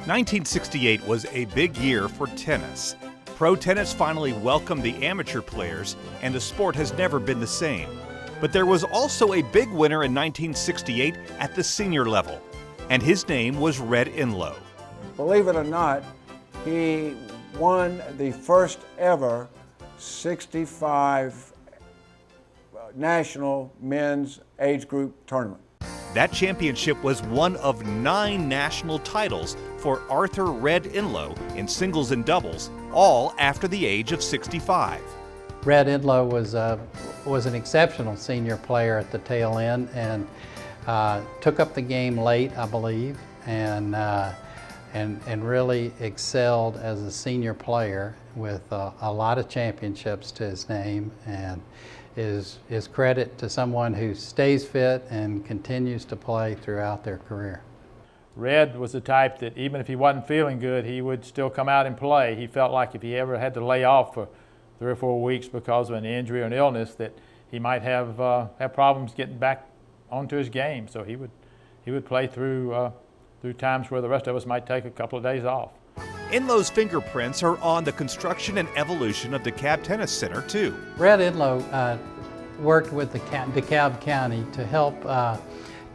1968 was a big year for tennis. Pro tennis finally welcomed the amateur players, and the sport has never been the same. But there was also a big winner in 1968 at the senior level, and his name was Red Enloe. Believe it or not, he won the first ever 65 national men's age group tournament. That championship was one of 9 national titles for Arthur Red Enloe in singles and doubles, all after the age of 65. Red Enloe was an exceptional senior player at the tail end, and took up the game late, I believe, and really excelled as a senior player with a lot of championships to his name, and is credit to someone who stays fit and continues to play throughout their career. Red was the type that even if he wasn't feeling good, he would still come out and play. He felt like if he ever had to lay off for 3 or 4 weeks because of an injury or an illness, that he might have problems getting back onto his game. So he would play through times where the rest of us might take a couple of days off. Enloe's fingerprints are on the construction and evolution of DeKalb Tennis Center, too. Red Enloe worked with DeKalb County to help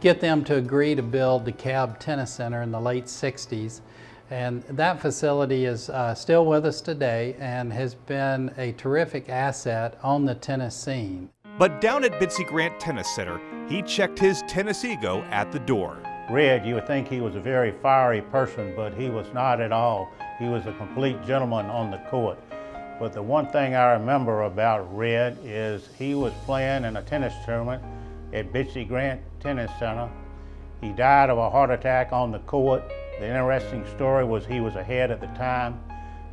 get them to agree to build DeKalb Tennis Center in the late 60s. And that facility is still with us today and has been a terrific asset on the tennis scene. But down at Bitsy Grant Tennis Center, he checked his tennis ego at the door. Red, you would think he was a very fiery person, but he was not at all. He was a complete gentleman on the court. But the one thing I remember about Red is he was playing in a tennis tournament at Bitsy Grant Tennis Center. He died of a heart attack on the court. The interesting story was he was ahead at the time,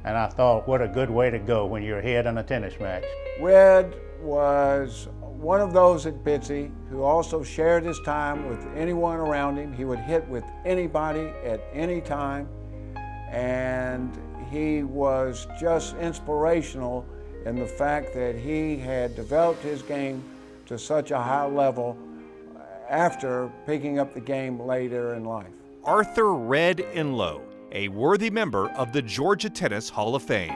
and I thought, what a good way to go when you're ahead in a tennis match. Red was one of those at Bitsy who also shared his time with anyone around him. He would hit with anybody at any time, and he was just inspirational in the fact that he had developed his game to such a high level after picking up the game later in life. Arthur Red Enloe, a worthy member of the Georgia Tennis Hall of Fame.